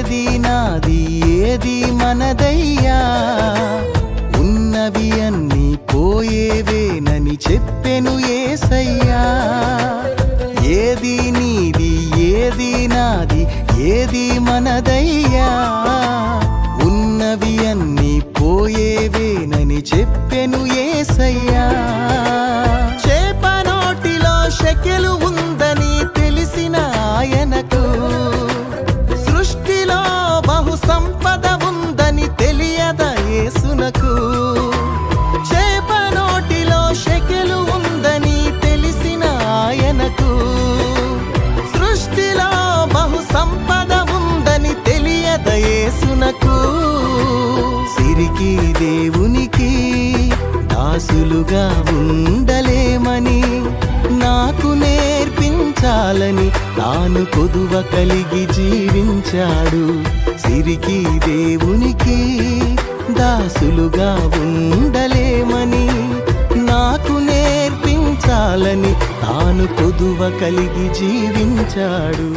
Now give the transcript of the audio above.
ఏది నాది ఏది మనదయ్యా, ఉన్నవి అన్నీ పోయేవేనని చెప్పెను యేసయ్యా. ఏది నీది ఏది నాది ఏది మనదయ్యా, ఉన్నవి అన్నీ పోయేవేనని చెప్పెను యేసయ్యా. చేప నోటిలో షెకెలు ఉందని తెలిసిన ఆయనకు, సృష్టిలో బహు సంపద ఉందని తెలియదా యేసునకు. చేప నోటిలో షెకెలు ఉందని తెలిసిన ఆయనకు, సృష్టిలో బహు సంపద ఉందని తెలియదా యేసునకు. సిరికి దేవునికి దాసులుగా ఉండలేమని నాకు నేర్పించాలని తాను కొదువ కలిగి జీవించాడు. సిరికి దేవునికి దాసులుగా ఉండలేమని నాకు నేర్పించాలని తాను కొదువ కలిగి జీవించాడు.